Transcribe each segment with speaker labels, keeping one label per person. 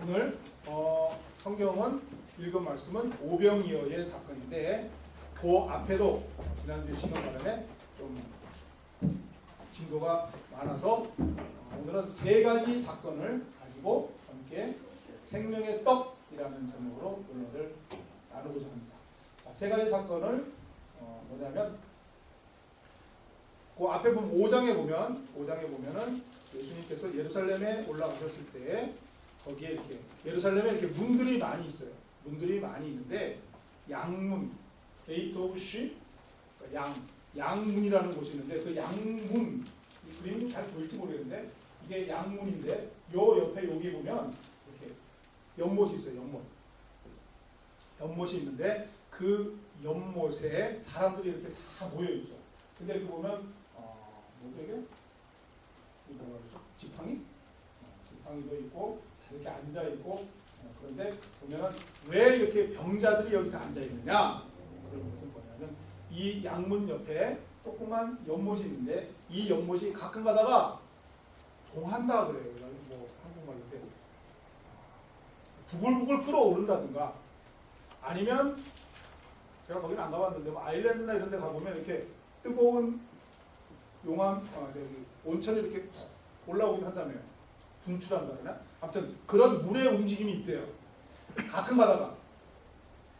Speaker 1: 오늘 성경은 읽은 말씀은 오병이어의 사건인데 그 앞에도 지난주 시간 바람에 좀 증거가 많아서 오늘은 세 가지 사건을 가지고 함께 생명의 떡이라는 제목으로 은혜를 나누고자 합니다. 자, 세 가지 사건을 뭐냐면 그 앞에 보면 5장에 보면은 예수님께서 예루살렘에 올라가셨을 때 거기에 이렇게 예루살렘에 이렇게 문들이 많이 있어요. 문들이 많이 있는데 양문, 게이트 오브 쉬, 양문이라는 곳이 있는데 그 양문 이 그림이 잘 보일지 모르겠는데 이게 양문인데 요 옆에 여기 보면 이렇게 연못이 있어요. 연못이 있는데 그 연못에 사람들이 이렇게 다 모여 있죠. 근데 이렇게 보면 뭐죠 이게? 이거 뭐라 그러죠? 지팡이도 있고 다 이렇게 앉아 있고 그런데 보면은 왜 이렇게 병자들이 여기 다 앉아 있느냐? 그런 것은 뭐냐면 이 양문 옆에 조그만 연못이 있는데 이 연못이 가끔 가다가 동한다 그래요. 뭐 한국말로 때 부글부글 끓어오른다든가 아니면 제가 거기는 안 가봤는데 뭐 아일랜드나 이런 데 가보면 이렇게 뜨거운 용암, 온천이 이렇게 푹 올라오긴 한다며요. 분출한다 그러나? 아무튼 그런 물의 움직임이 있대요. 가끔 가다가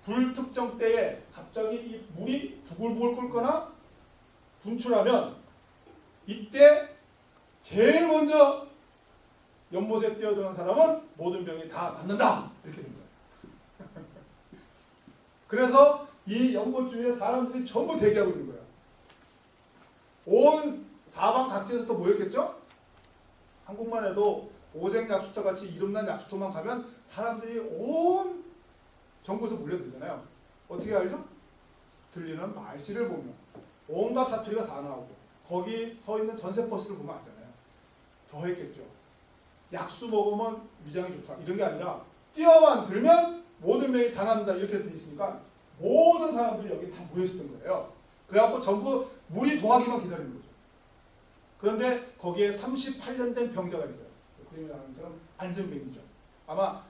Speaker 1: 불특정 때에 갑자기 이 물이 부글부글 끓거나 분출하면 이때 제일 먼저 연못에 뛰어드는 사람은 모든 병이 다 낫는다 이렇게 된 거예요. 그래서 이 연못 주위에 사람들이 전부 대기하고 있는 거예요. 온 사방 각지에서 또 모였겠죠? 한국만 해도 오색약수터 같이 이름난 약수터만 가면 사람들이 온 전국에서 몰려들잖아요. 어떻게 알죠? 들리는 말씨를 보면 온갖 사투리가 다 나오고 거기 서 있는 전세버스를 보면 알잖아요. 더 했겠죠. 약수 먹으면 위장이 좋다 이런 게 아니라 뛰어만 들면 모든 병이 다 낫는다 이렇게 돼 있으니까 모든 사람들이 여기 다 모였었던 거예요. 그래갖고 전부 물이 동하기만 기다리는 거죠. 그런데 거기에 38년 된 병자가 있어요. 그림이 나오는 것처럼 안전병이죠. 아마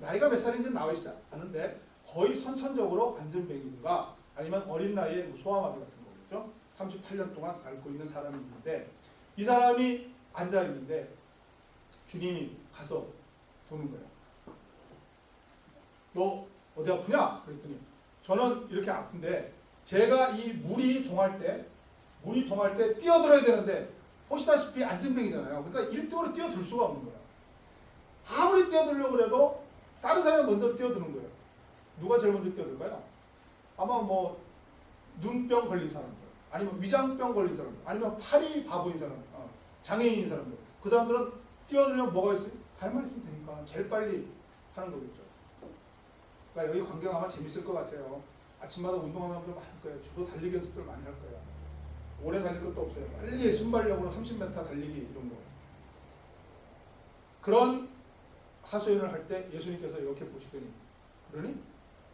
Speaker 1: 나이가 몇 살인지는 나와 있지 않은데 거의 선천적으로 안전병이든가 아니면 어린 나이에 소아마비 같은 거겠죠. 38년 동안 앓고 있는 사람이 있는데 이 사람이 앉아 있는데 주님이 가서 보는 거예요. 너 어디 아프냐? 그랬더니 저는 이렇게 아픈데 제가 이 물이 동할 때 뛰어들어야 되는데 보시다시피 안전병이잖아요. 그러니까 1등으로 뛰어들 수가 없는 거예요. 아무리 뛰어들려고 해도 다른 사람이 먼저 뛰어드는 거예요. 누가 제일 먼저 뛰어들까요? 아마 뭐 눈병 걸린 사람들, 아니면 위장병 걸린 사람들, 아니면 팔이 바보인 사람들, 장애인인 사람들. 그 사람들은 뛰어들려면 뭐가 있어요? 발만 있으면 되니까 제일 빨리 하는 거겠죠. 그러니까 여기 광경 아마 재밌을 것 같아요. 아침마다 운동하는 사람들 많을 거예요. 주로 달리기 연습들 많이 할 거예요. 오래 달릴 것도 없어요. 빨리 순발력으로 30m 달리기 이런 거. 그런 하소연을 할 때 예수님께서 이렇게 보시더니 그러니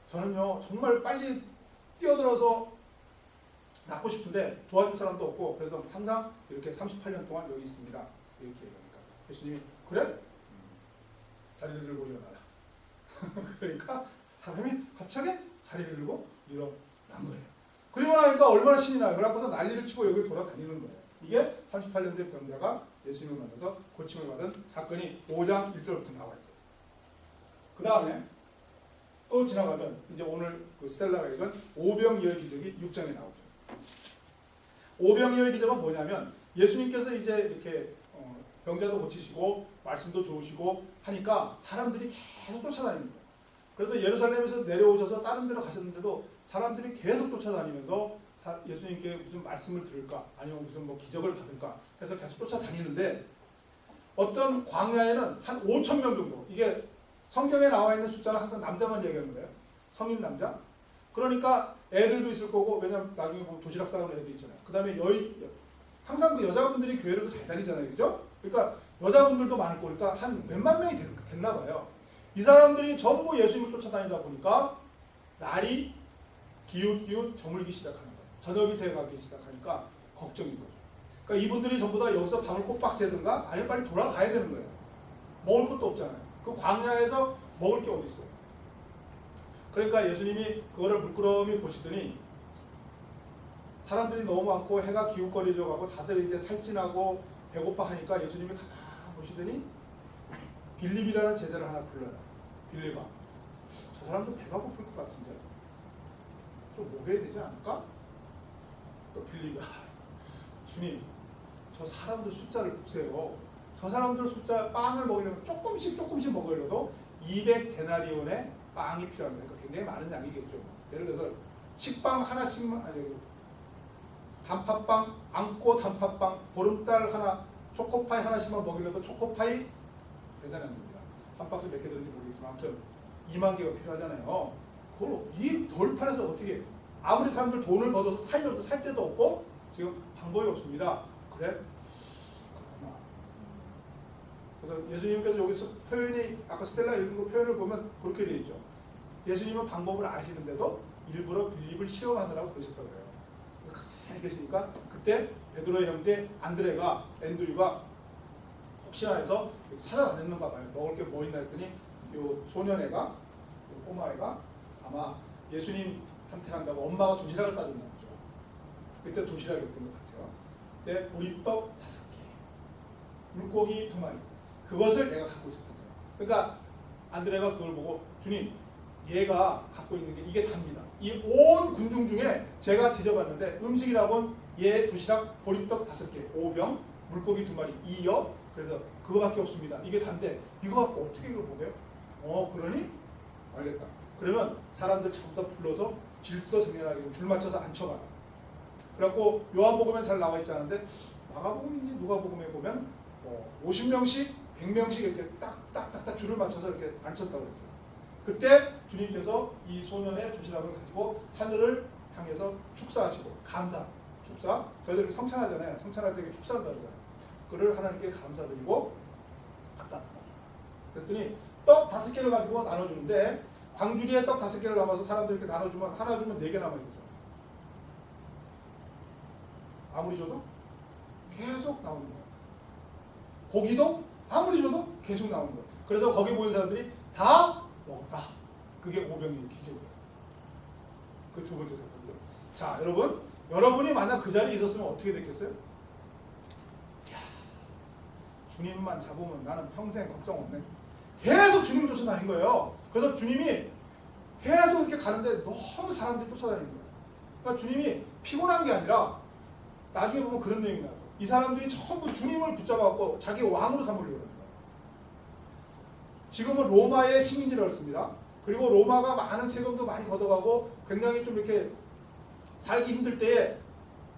Speaker 1: 저는요 정말 빨리 뛰어들어서 낫고 싶은데 도와줄 사람도 없고 그래서 항상 이렇게 38년 동안 여기 있습니다. 이렇게 얘기하니까 예수님이 그래? 자리를 들고 일어나라. 그러니까 사람이 갑자기 자리를 들고 일어난 거예요. 그리고 나니까 얼마나 신이 나요. 그래갖고서 난리를 치고 여기를 돌아다니는 거예요. 이게 38년 된 병자가 예수님을 만나서 고침을 받은 사건이 5장 1절부터 나와 있어요. 그 다음에 또 지나가면 이제 오늘 그 스텔라가 읽은 오병이어의 기적이 6장에 나오죠. 오병이어의 기적은 뭐냐면 예수님께서 이제 이렇게 병자도 고치시고 말씀도 좋으시고 하니까 사람들이 계속 쫓아다니는 거예요. 그래서 예루살렘에서 내려오셔서 다른 데로 가셨는데도 사람들이 계속 쫓아다니면서 예수님께 무슨 말씀을 들을까 아니면 무슨 뭐 기적을 받을까 해서 계속 쫓아다니는데 어떤 광야에는 한 5,000명 정도 이게 성경에 나와 있는 숫자는 항상 남자만 얘기하는 거예요. 성인 남자. 그러니까 애들도 있을 거고 왜냐면 나중에 보면 도시락 싸우는 애들 있잖아요. 그 다음에 항상 그 여자분들이 교회로도 잘 다니잖아요. 그죠? 그러니까 여자분들도 많을 거니까 한 몇만 명이 됐나 봐요. 이 사람들이 전부 예수님을 쫓아다니다 보니까 날이 기웃기웃 저물기 시작하는 거예요. 저녁이 돼가기 시작하니까 걱정인 거죠. 그러니까 이분들이 전부 다 여기서 밤을 꼬박 새든가 아니면 빨리 돌아가야 되는 거예요. 먹을 것도 없잖아요. 그 광야에서 먹을 게 어디 있어요? 그러니까 예수님이 그거를 물끄러미 보시더니 사람들이 너무 많고 해가 기웃거리져 가고 다들 이제 탈진하고 배고파 하니까 예수님이 가만 보시더니 빌립이라는 제자를 하나 불러요. 빌립아, 저 사람도 배가 고플 것 같은데 좀 먹여야 되지 않을까? 또 빌립이, 주님, 저 사람들 숫자를 보세요. 저 사람들 숫자 빵을 먹이려면 조금씩 먹으려도 200데나리온의 빵이 필요합니다. 그러니까 굉장히 많은 양이겠죠. 예를 들어서 식빵 하나씩만, 아니 단팥빵, 앙꼬 단팥빵, 보름달 하나, 초코파이 하나씩만 먹이려도 초코파이 계산이 안 됩니다. 한 박스 몇 개 되는지 모르겠지만 아무튼 2만 개가 필요하잖아요. 그걸 이 돌판에서 어떻게, 아무리 사람들 돈을 걷어서 살려도 살 데도 없고 지금 방법이 없습니다. 그래? 그렇구나. 그래서 예수님께서 여기서 표현이, 아까 스텔라 읽은 거 표현을 보면 그렇게 돼 있죠. 예수님은 방법을 아시는데도 일부러 빌립을 시험하느라고 그러셨다고 해요. 그래서 가만히 계시니까 그때 베드로의 형제 앤드류가 혹시나 해서 찾아다녔는가 봐요. 먹을 게 뭐 있나 했더니 요 소년애가, 요 꼬마애가 아마 예수님한테 간다고 엄마가 도시락을 싸줬나 보죠. 그때 도시락이었던 것 같아요. 그때 보리떡 5개, 물고기 2마리, 그것을 얘가 갖고 있었던 거예요. 그러니까 안드레가 그걸 보고, 주님, 얘가 갖고 있는 게 이게 답니다. 이 온 군중 중에 제가 뒤져봤는데 음식이라고는 얘 도시락 보리떡 5개, 5병, 물고기 2마리, 2여, 그래서 그거밖에 없습니다. 이게 단데 이거 갖고 어떻게 이걸 먹어요? 그러니? 알겠다. 그러면 사람들 전부 다 불러서 질서 정연하게 줄 맞춰서 앉혀봐라. 그래갖고 요한복음에 잘 나와 있지 않은데 마가복음인지 누가복음에 보면 50명씩 100명씩 이렇게 딱딱딱딱 줄을 맞춰서 이렇게 앉혔다고 그랬어요. 그때 주님께서 이 소년의 도시락을 가지고 하늘을 향해서 축사하시고, 축사, 저희들 성찬하잖아요. 성찬할 때 축사한다 그러잖아요. 그를 하나님께 감사드리고 갖다 나눠줘요. 그랬더니 떡 5개를 가지고 나눠주는데, 광주리에 떡 5개를 남아서 사람들에게 나눠주면 하나 주면 4개 남아있죠. 아무리 줘도 계속 나오는 거예요. 고기도 아무리 줘도 계속 나오는 거예요. 그래서 거기 모인 사람들이 다 먹었다. 그게 5병의 기적이에요. 그 두 번째 사건이요. 자, 여러분이 만약 그 자리에 있었으면 어떻게 됐겠어요? 이야, 주님만 잡으면 나는 평생 걱정 없네. 계속 주님 쫓아다닌 거예요. 그래서 주님이 계속 이렇게 가는데 너무 사람들이 쫓아다니는 거예요. 그러니까 주님이 피곤한 게 아니라 나중에 보면 그런 내용이 나와요. 이 사람들이 전부 주님을 붙잡아갖고 자기 왕으로 삼으려고 하는 거예요. 지금은 로마의 식민지라고 했습니다. 그리고 로마가 많은 세금도 많이 걷어가고 굉장히 좀 이렇게 살기 힘들 때에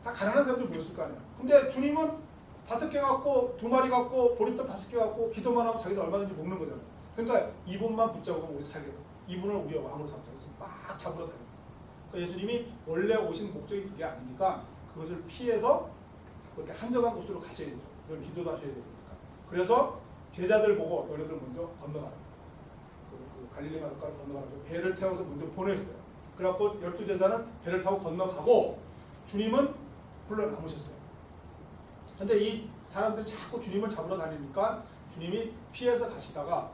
Speaker 1: 다 가난한 사람들 모였을 거 아니에요. 근데 주님은 5개 갖고 2마리 갖고 보리떡 5개 갖고 기도만 하면 자기도 얼마든지 먹는 거잖아요. 그러니까 이분만 붙잡으면 우리 살게 돼. 이분을 우리가 왕으로 삼자. 그래서 막 잡으러 다녀요. 그러니까 예수님이 원래 오신 목적이 그게 아니니까 그것을 피해서 그렇게 한적한 곳으로 가셔야 되죠. 늘 기도도 하셔야 되니까. 그래서 제자들 보고 너희들 먼저 건너가라. 그 갈릴리 바닷가를 건너가라고 배를 태워서 먼저 보냈어요. 그래갖고 12제자는 배를 타고 건너가고 주님은 홀로 남으셨어요. 근데 이 사람들이 자꾸 주님을 잡으러 다니니까 주님이 피해서 가시다가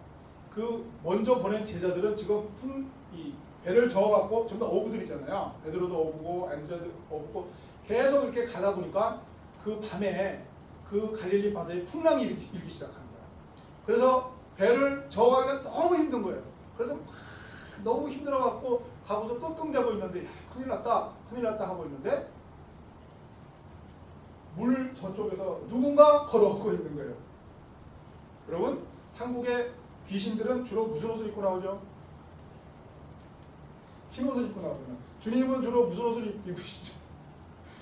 Speaker 1: 그 먼저 보낸 제자들은 지금 이 배를 저어갖고 전부 다 어부들이잖아요. 베드로도 어부고 안드레도 어부고 계속 이렇게 가다 보니까 그 밤에 그 갈릴리 바다에 풍랑이 일기 시작하는 거예요. 그래서 배를 저어가기가 너무 힘든 거예요. 그래서 막 너무 힘들어갖고 가고서 끙끙대고 있는데 야, 큰일 났다 하고 있는데 물 저쪽에서 누군가 걸어오고 있는 거예요. 여러분, 한국의 귀신들은 주로 무슨 옷을 입고 나오죠? 흰 옷을 입고 나오잖아요. 주님은 주로 무슨 옷을 입으시죠?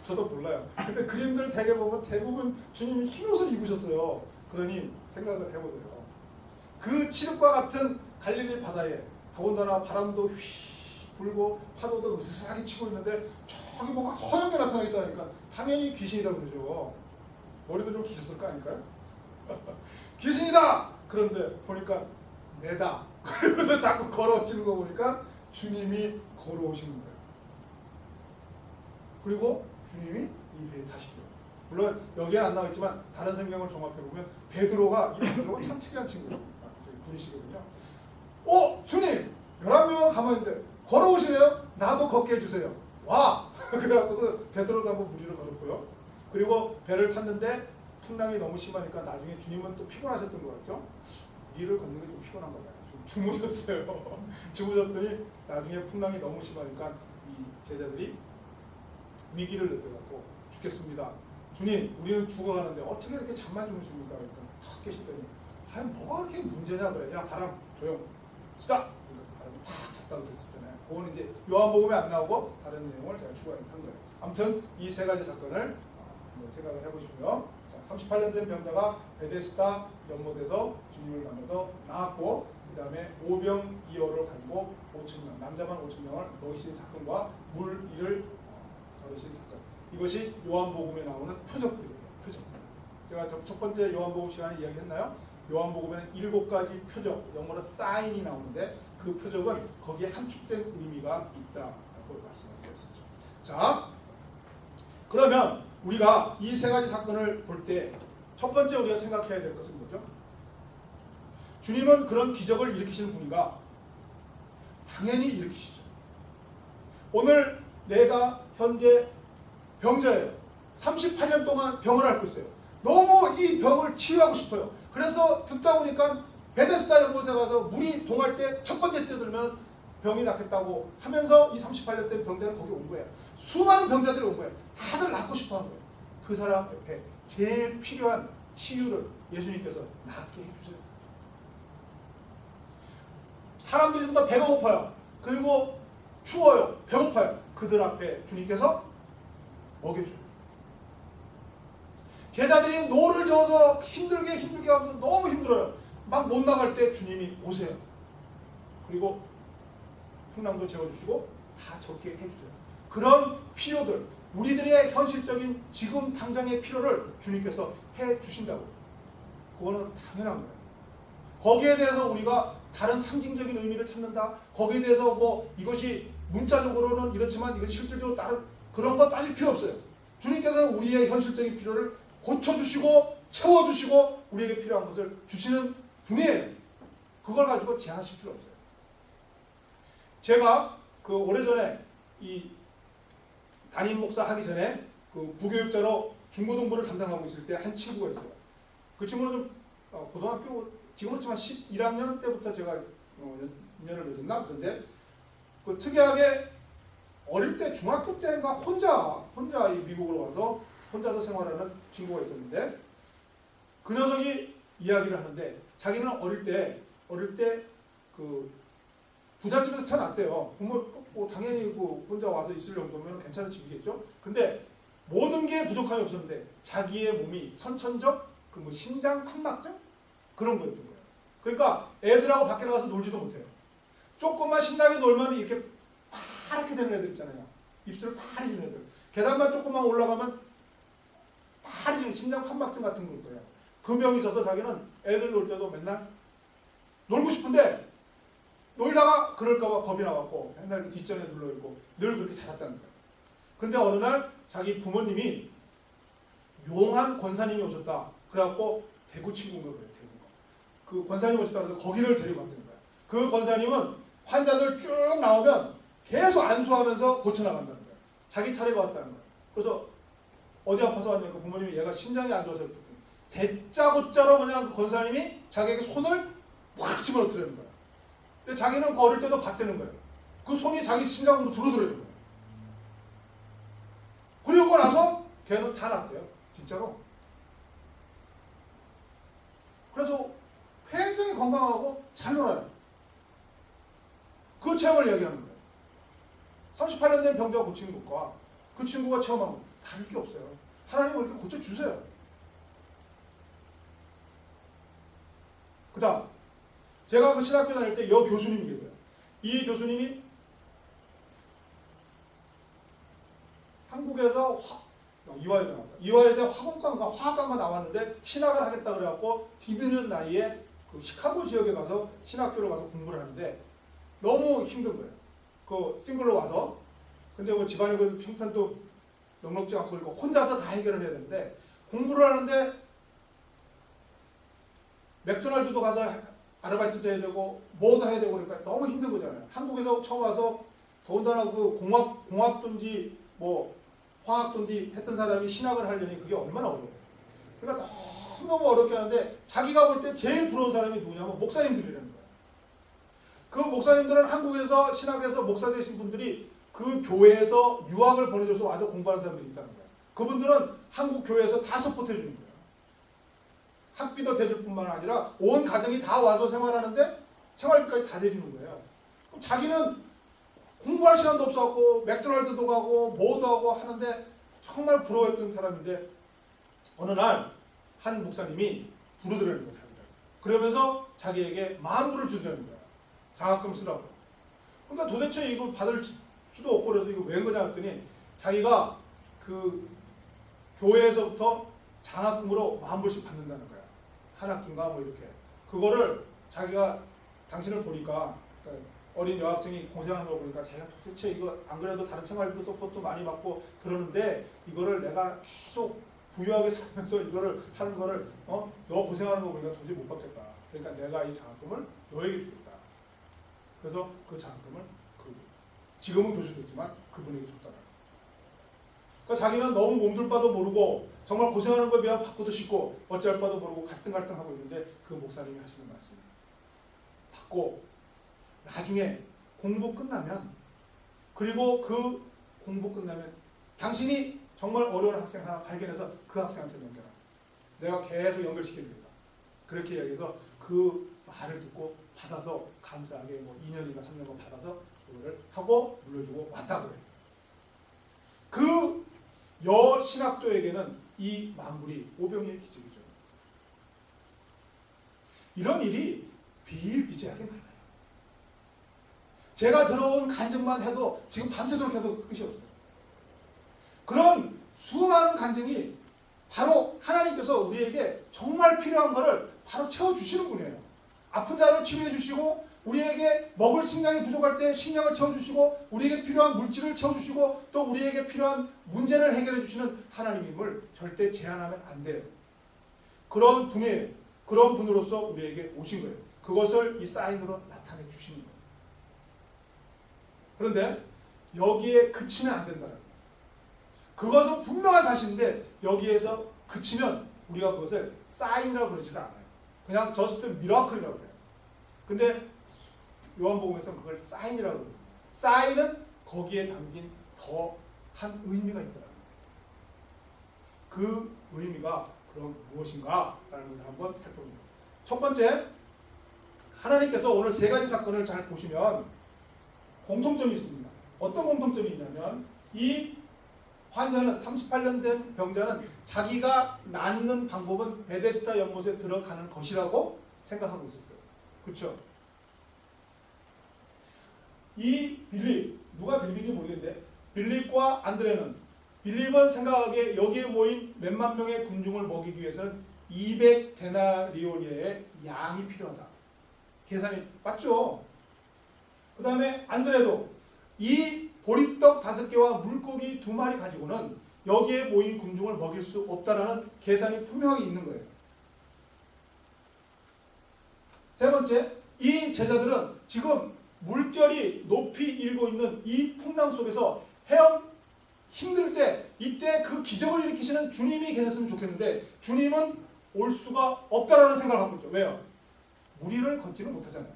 Speaker 1: 저도 몰라요. 근데 그림들 대부분 주님이 흰 옷을 입으셨어요. 그러니 생각을 해보세요. 그 칠흑과 같은 갈릴리 바다에 더군다나 바람도 휘 불고 파도도 으스스하게 치고 있는데 저기 뭔가 허옇게 나타나기 시작하니까 당연히 귀신이다 그러죠. 머리도 좀 기셨을 거 아닐까요? 귀신이다! 그런데 보니까 내다. 그러면서 자꾸 걸어오시는 거 보니까 주님이 걸어오시는 거예요. 그리고 주님이 이 배에 타시죠. 물론 여기에 안 나와 있지만 다른 성경을 종합해 보면 베드로가 참 특이한 친구예요. 분이시거든요. 주님 11명은 가만히 있는데 걸어오시네요. 나도 걷게 해주세요. 와! 그래갖고서 베드로도 한번 무리를 걸었고요. 그리고 배를 탔는데 풍랑이 너무 심하니까 나중에 주님은 또 피곤하셨던 것 같죠? 무리를 걷는 게 좀 피곤한 거예요. 주무셨어요. 주무셨더니 나중에 풍랑이 너무 심하니까 이 제자들이 위기를 느껴갖고 죽겠습니다. 주님 우리는 죽어가는데 어떻게 이렇게 잠만 주무십니까? 그러니까 탁 계시더니 아니 뭐가 그렇게 문제냐 그래. 야 바람 조용 쓰다. 그러니까 바람이 탁 찼다고 그랬었잖아요. 그거는 이제 요한복음에 안 나오고 다른 내용을 제가 추가해서 한 거예요. 아무튼 이 세 가지 사건을 한번 생각을 해보시고요. 자, 38년 된 병자가 베데스다 연못에서 주님을 만나서 나왔고 그 다음에 오병이어를 가지고 5,000명 남자만 5,000명을 먹이신 사건과 물 이를 걸으신 사건. 이것이 요한복음에 나오는 표적들이에요. 표적. 제가 첫 번째 요한복음 시간에 이야기했나요? 요한복음에는 7가지 표적, 영어로 사인이 나오는데 그 표적은 거기에 함축된 의미가 있다고 말씀을 드렸었죠. 자, 그러면 우리가 이 세 가지 사건을 볼 때 첫 번째 우리가 생각해야 될 것은 뭐죠? 주님은 그런 기적을 일으키시는 분인가? 당연히 일으키시죠. 오늘 내가 현재 병자예요. 38년 동안 병을 앓고 있어요. 너무 이 병을 치유하고 싶어요. 그래서 듣다 보니까 베데스다 연못에 가서 물이 동할 때 첫 번째 뛰어들면 병이 낫겠다고 하면서 이 38년 된 병자는 거기 온 거예요. 수많은 병자들이 온 거예요. 다들 낫고 싶어 하는 거예요. 그 사람 옆에 제일 필요한 치유를 예수님께서 낫게 해주세요. 사람들이 전부 다 배가 고파요. 그리고 추워요. 배고파요. 그들 앞에 주님께서 먹여줘요. 제자들이 노를 저어서 힘들게 하면서 너무 힘들어요. 막 못 나갈 때 주님이 오세요. 그리고 풍랑도 재워주시고 다 적게 해주세요. 그런 필요들, 우리들의 현실적인 지금 당장의 필요를 주님께서 해주신다고. 그거는 당연한 거예요. 거기에 대해서 우리가 다른 상징적인 의미를 찾는다. 거기에 대해서 뭐 이것이 문자적으로는 이렇지만 이것이 실질적으로 다른 그런 거 따질 필요 없어요. 주님께서는 우리의 현실적인 필요를 고쳐주시고 채워주시고 우리에게 필요한 것을 주시는 분이에요. 그걸 가지고 제한하실 필요 없어요. 제가 그 오래전에 이 담임 목사 하기 전에 그 부교육자로 중고등부를 담당하고 있을 때 한 친구가 있어요. 그 친구는 좀 고등학교 지금은 그렇지만 11학년 때부터 제가 인연을 맺었나 그런데 그 특이하게 어릴 때 중학교 때인가 혼자 이 미국으로 와서 혼자서 생활하는 친구가 있었는데 그 녀석이 이야기를 하는데 자기는 어릴 때 그 부잣집에서 태어났대요. 부모 뭐 당연히 그 혼자 와서 있을 정도면 괜찮은 집이겠죠. 근데 모든 게 부족함이 없었는데 자기의 몸이 선천적 그 뭐 심장 판막증 그런 거였던 거예요. 그러니까 애들하고 밖에 나가서 놀지도 못해요. 조금만 신나게 놀면 이렇게 파랗게 되는 애들 있잖아요. 입술을 파래지는 애들. 계단만 조금만 올라가면 파래지는 심장 판막증 같은 걸 거예요. 그 병이 있어서 자기는 애들 놀 때도 맨날 놀고 싶은데 놀다가 그럴까봐 겁이 나갖고 맨날 뒷전에 눌러있고 늘 그렇게 자랐다는 거예요. 근데 어느 날 자기 부모님이 용한 권사님이 오셨다. 그래갖고 대구 친구인가 그래요. 대구가. 그 권사님 오셨다 그래서 거기를 데리고 갔다는 거예요. 그 권사님은 환자들 쭉 나오면 계속 안수하면서 고쳐나간다는 거예요. 자기 차례가 왔다는 거예요. 그래서 어디 아파서 왔냐니까 부모님이 얘가 심장이 안 좋아서 대짜고짜로 그냥 그 권사님이 자기에게 손을 확 집어넣으려는 거예요. 근데 자기는 어릴 때도 봤다는 거예요. 그 손이 자기 심장으로 들어들어는 거예요. 그리고 나서 걔는 다 낫대요. 진짜로. 그래서 굉장히 건강하고 잘 놀아요. 그 체험을 이야기하는 거예요. 38년 된 병자가 고치는 것과 그 친구가 체험한 것 다를 게 없어요. 하나님은 이렇게 고쳐주세요. 그 다음 제가 그 신학교 다닐 때 여 교수님이 계세요. 이 교수님이 한국에서 이화여대 나왔다. 이화여대 화공과인가 화학과인가 나왔는데 신학을 하겠다 그래갖고 뒤늦은 나이에 그 시카고 지역에 가서 신학교를 가서 공부를 하는데 너무 힘든 거예요. 그 싱글로 와서. 근데 뭐 집안이 그 형편도 넉넉지 않고 그러니까 혼자서 다 해결을 해야 되는데 공부를 하는데 맥도날드도 가서 아르바이트도 해야 되고 뭐도 해야 되고 그러니까 너무 힘든 거잖아요. 한국에서 처음 와서 더군다나 그 공학도인지 뭐 화학도인지 했던 사람이 신학을 하려니 그게 얼마나 어려워요. 그러니까 너무 어렵게 하는데 자기가 볼 때 제일 부러운 사람이 누구냐면 목사님들이라는 거예요. 그 목사님들은 한국에서 신학에서 목사 되신 분들이 그 교회에서 유학을 보내줘서 와서 공부하는 사람들이 있다는 거예요. 그분들은 한국 교회에서 다 서포트해 주는 거예요. 학비도 대줄 뿐만 아니라 온 가정이 다 와서 생활하는데 생활비까지 다 대주는 거예요. 그럼 자기는 공부할 시간도 없어갖고 맥도날드도 가고 뭐도 하고 하는데 정말 부러워했던 사람인데 어느 날 한 목사님이 부르더라는 거예요. 자기를. 그러면서 자기에게 $10,000을 주더라는 거예요. 장학금 쓰라고. 그러니까 도대체 이걸 받을 수도 없고 그래서 이거 왜 그러냐 했더니 자기가 그 교회에서부터 장학금으로 $10,000씩 받는다는 거야. 한 학기인가 뭐 이렇게. 그거를 자기가 당신을 보니까 어린 여학생이 고생하는 걸 보니까 자기가 도대체 이거 안 그래도 다른 생활비도 서포트 많이 받고 그러는데 이거를 내가 계속 부유하게 살면서 이거를 하는 거를 너 고생하는 거 보니까 도저히 못 받겠다. 그러니까 내가 이 장학금을 너에게 주겠다. 그래서 그 장학금을 지금은 교수됐지만 그분에게 줬다는 거예요. 그러니까 자기는 너무 몸둘 바도 모르고 정말 고생하는 거에 비하면 받고도 싶고 어찌할 바도 모르고 갈등하고 있는데 그 목사님이 하시는 말씀이 받고 나중에 공부 끝나면 그리고 그 공부 끝나면 당신이 정말 어려운 학생 하나 발견해서 그 학생한테 연결하라. 내가 계속 연결시켜주겠다. 그렇게 이야기해서 그 말을 듣고 받아서 감사하게 뭐 2년인가 3년간 받아서 그거를 하고 물려주고 왔다 그래요. 그 여신학도에게는 이 만불이 오병이의 기적이죠. 이런 일이 비일비재하게 많아요. 제가 들어온 간증만 해도 지금 밤새도록 해도 끝이 없어요. 그런 수많은 간증이 바로 하나님께서 우리에게 정말 필요한 것을 바로 채워주시는 분이에요. 아픈 자를 치료해 주시고 우리에게 먹을 식량이 부족할 때 식량을 채워주시고 우리에게 필요한 물질을 채워주시고 또 우리에게 필요한 문제를 해결해 주시는 하나님임을 절대 제한하면 안 돼요. 그런 분이에요. 그런 분으로서 우리에게 오신 거예요. 그것을 이 사인으로 나타내 주시는 거예요. 그런데 여기에 그치면 안 된다는 거예요. 그것은 분명한 사실인데 여기에서 그치면 우리가 그것을 사인이라고 그러지는 않아요. 그냥 저스트 미라클이라고 해요. 근데 요한복음에서는 그걸 사인이라고 해요. 사인은 거기에 담긴 더한 의미가 있더라고요. 그 의미가 그럼 무엇인가? 라는 것을 한번 살펴봅니다. 첫 번째, 하나님께서 오늘 세 가지 사건을 잘 보시면 공통점이 있습니다. 어떤 공통점이 있냐면 이 환자는 38년 된 병자는 자기가 낫는 방법은 베데스다 연못에 들어가는 것이라고 생각하고 있었어요. 그렇죠? 이 빌립, 누가 빌립인지 모르겠는데 빌립과 안드레는 빌립은 생각하기에 여기에 모인 몇만 명의 군중을 먹이기 위해서는 200데나리온의 양이 필요하다. 계산이 맞죠? 그 다음에 안드레도 이 보리떡 5개와 물고기 2마리 가지고는 여기에 모인 군중을 먹일 수 없다라는 계산이 분명히 있는 거예요. 세 번째, 이 제자들은 지금 물결이 높이 일고 있는 이 풍랑 속에서 헤엄 힘들 때 이때 그 기적을 일으키시는 주님이 계셨으면 좋겠는데 주님은 올 수가 없다라는 생각을 갖고 있죠. 왜요? 무리를 걷지는 못하잖아요.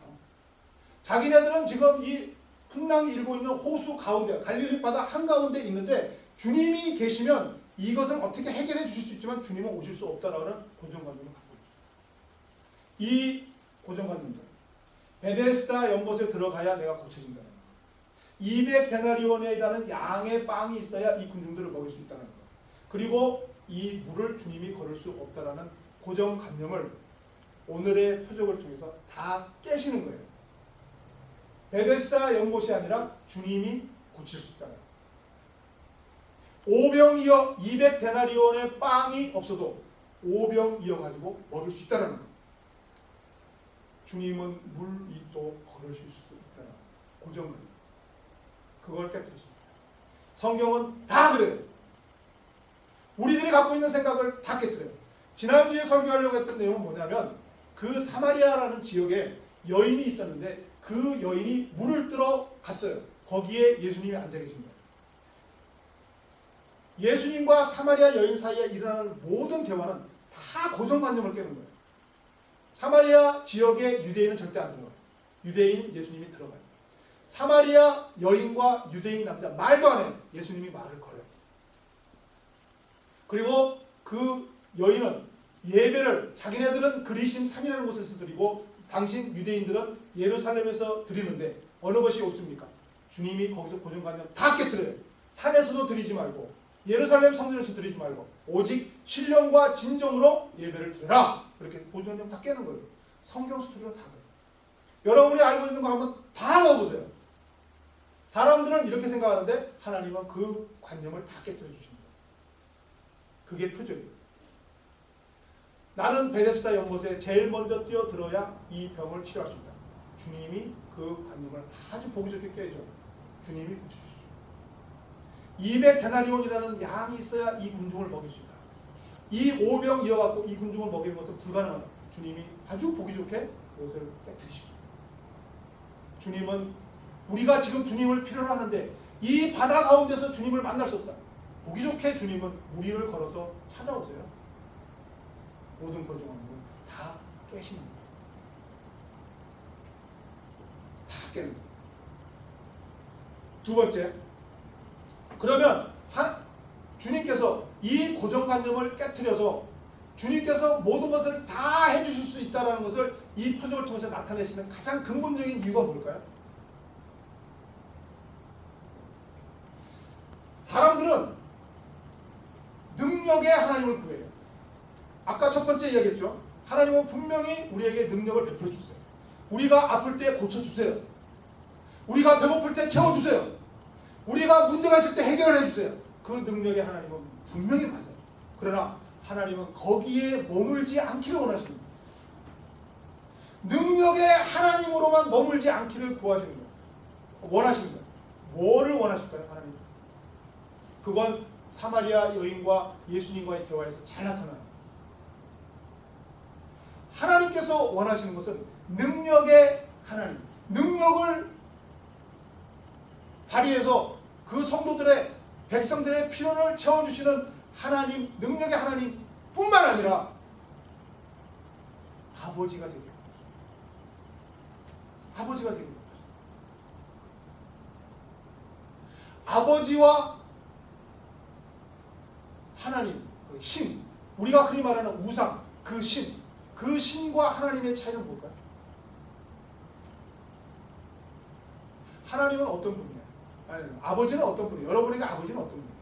Speaker 1: 자기네들은 지금 이 풍랑이 일고 있는 호수 가운데 갈릴리 바다 한가운데 있는데 주님이 계시면 이것을 어떻게 해결해 주실 수 있지만 주님은 오실 수 없다라는 고정관념을 갖고 있죠. 이 고정관념들 베데스다 연못에 들어가야 내가 고쳐진다는 거. 200데나리온이라는 양의 빵이 있어야 이 군중들을 먹일 수 있다는 거. 그리고 이 물을 주님이 걸을 수 없다라는 고정관념을 오늘의 표적을 통해서 다 깨시는 거예요. 베데스다 연못이 아니라 주님이 고칠 수 있다는 거예요. 오병이어 200데나리온의 빵이 없어도 오병이어 가지고 먹일 수 있다는 거예요. 주님은 물 위도 걸으실 수 있다는 고정관념. 그걸 깨뜨렸습니다. 성경은 다 그래요. 우리들이 갖고 있는 생각을 다 깨뜨려요. 지난주에 설교하려고 했던 내용은 뭐냐면 그 사마리아라는 지역에 여인이 있었는데 그 여인이 물을 뜨러 갔어요. 거기에 예수님이 앉아 계신 거예요. 예수님과 사마리아 여인 사이에 일어나는 모든 대화는 다 고정관념을 깨는 거예요. 사마리아 지역에 유대인은 절대 안 들어가요. 유대인 예수님이 들어가요. 사마리아 여인과 유대인 남자 말도 안 해요. 예수님이 말을 걸어요. 그리고 그 여인은 예배를 자기네들은 그리심 산이라는 곳에서 드리고 당신 유대인들은 예루살렘에서 드리는데 어느 것이 옳습니까? 주님이 거기서 고정관념 다 깨뜨려요. 산에서도 드리지 말고 예루살렘 성전에서 드리지 말고 오직 신령과 진정으로 예배를 드려라. 그렇게 고정관념 다 깨는 거예요. 성경 스토리가 다 그래요. 여러분이 알고 있는 거 한번 다 넣어보세요. 사람들은 이렇게 생각하는데 하나님은 그 관념을 다 깨뜨려 주십니다. 그게 표적이에요. 나는 베데스다 연못에 제일 먼저 뛰어들어야 이 병을 치료할 수 있다. 주님이 그 관념을 아주 보기 좋게 깨줘. 주님이 고쳐주시죠. 200데나리온이라는 양이 있어야 이 군중을 먹일 수 있다. 이 오병 이어갖고 이 군중을 먹이는 것은 불가능하다. 주님이 아주 보기 좋게 그것을 깨뜨리시죠. 주님은 우리가 지금 주님을 필요로 하는데 이 바다 가운데서 주님을 만날 수 없다. 보기 좋게 주님은 무리를 걸어서 찾아오세요. 모든 고정관념을 다 깨시는 거예요. 다 깨는 거예요. 두 번째, 그러면 주님께서 이 고정관념을 깨트려서 주님께서 모든 것을 다 해주실 수 있다는 것을 이 표적을 통해서 나타내시는 가장 근본적인 이유가 뭘까요? 사람들은 능력의 하나님을 구해요. 아까 첫 번째 이야기했죠. 하나님은 분명히 우리에게 능력을 베풀어 주세요. 우리가 아플 때 고쳐주세요. 우리가 배고플 때 채워주세요. 우리가 문제가 있을 때 해결을 해주세요. 그 능력의 하나님은 분명히 맞아요. 그러나 하나님은 거기에 머물지 않기를 원하십니다. 능력의 하나님으로만 머물지 않기를 구하시는 거예요. 원하시는 거예요. 뭐를 원하실까요? 하나님? 그건 사마리아 여인과 예수님과의 대화에서 잘 나타나요. 하나님께서 원하시는 것은 능력의 하나님, 능력을 발휘해서 그 성도들의 백성들의 필요를 채워주시는 하나님, 능력의 하나님 뿐만 아니라 아버지가 되게 합니다. 아버지가 되게 합니다. 아버지와 하나님, 그 신, 우리가 흔히 말하는 우상, 그 신, 그 신과 하나님의 차이는 뭘까요? 하나님은 어떤 분이에요? 아니, 아버지는 어떤 분이에요? 여러분에게 아버지는 어떤 분이에요?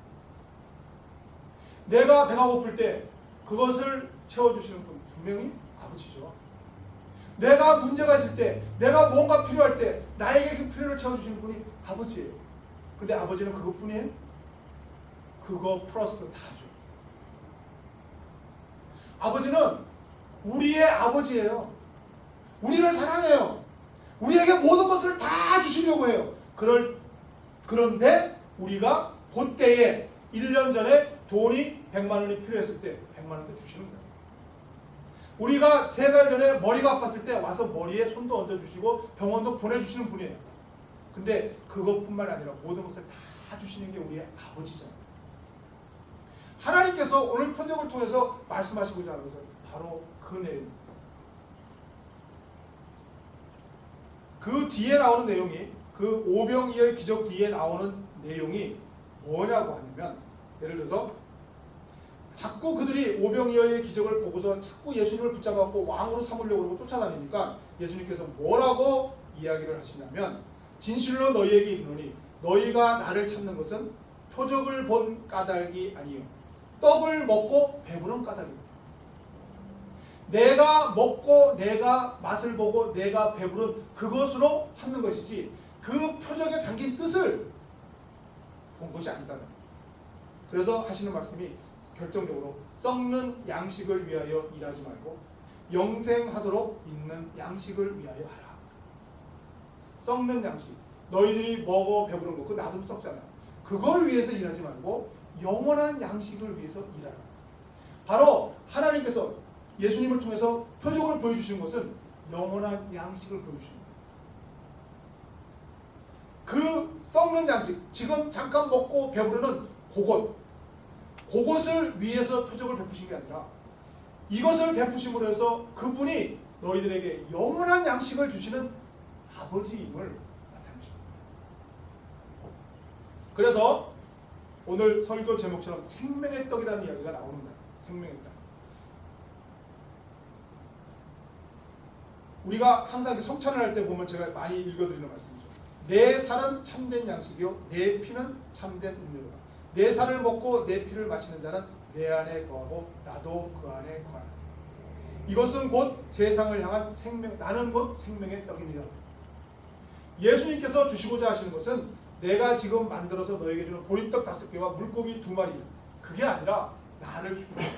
Speaker 1: 내가 배가 고플 때 그것을 채워주시는 분 분명히 아버지죠. 내가 문제가 있을 때, 내가 뭔가 필요할 때 나에게 그 필요를 채워주시는 분이 아버지예요. 근데 아버지는 그것뿐이에요? 그거 플러스 다죠. 아버지는 우리의 아버지예요. 우리를 사랑해요. 우리에게 모든 것을 다 주시려고 해요. 그런데 우리가 그때에 1년 전에 돈이 100만 원이 필요했을 때 100만 원도 주시는 거예요. 우리가 3달 전에 머리가 아팠을 때 와서 머리에 손도 얹어주시고 병원도 보내주시는 분이에요. 근데 그것뿐만 아니라 모든 것을 다 주시는 게 우리의 아버지잖아요. 하나님께서 오늘 표적을 통해서 말씀하시고자 하는 것은 바로 그 내용. 그 뒤에 나오는 내용이, 그 오병이어의 기적 뒤에 나오는 내용이 뭐냐고 하면, 예를 들어서 자꾸 그들이 오병이어의 기적을 보고서 자꾸 예수님을 붙잡아갖고 왕으로 삼으려고 그러고 쫓아다니니까 예수님께서 뭐라고 이야기를 하시냐면, 진실로 너희에게 이르노니 너희가 나를 찾는 것은 표적을 본 까닭이 아니요 떡을 먹고 배부른 까닭이다. 내가 먹고 내가 맛을 보고 내가 배부른 그것으로 찾는 것이지 그 표적에 담긴 뜻을 본 것이 아니다는 거예요. 그래서 하시는 말씀이 결정적으로 썩는 양식을 위하여 일하지 말고 영생하도록 있는 양식을 위하여 하라. 썩는 양식, 너희들이 먹어 배부른 거, 그거 놔두면 썩잖아요. 그걸 위해서 일하지 말고 영원한 양식을 위해서 일하라. 바로 하나님께서 예수님을 통해서 표적을 보여주신 것은 영원한 양식을 보여주시는 거예요. 그 썩는 양식, 지금 잠깐 먹고 배부르는 그것을 위해서 표적을 베푸신 게 아니라 이것을 베푸심으로 해서 그분이 너희들에게 영원한 양식을 주시는 아버지임을 나타내십니다. 그래서 오늘 설교 제목처럼 생명의 떡이라는 이야기가 나오는 거예요. 생명의 떡. 우리가 항상 성찬을 할 때 보면 제가 많이 읽어드리는 말씀이죠. 내 살은 참된 양식이요 내 피는 참된 음료로다. 내 살을 먹고 내 피를 마시는 자는 내 안에 거하고 나도 그 안에 거하라. 이것은 곧 세상을 향한 생명, 나는 곧 생명의 떡이니라. 예수님께서 주시고자 하시는 것은 내가 지금 만들어서 너에게 주는 보리떡 5개와 물고기 2마리, 그게 아니라 나를 주는 거예요.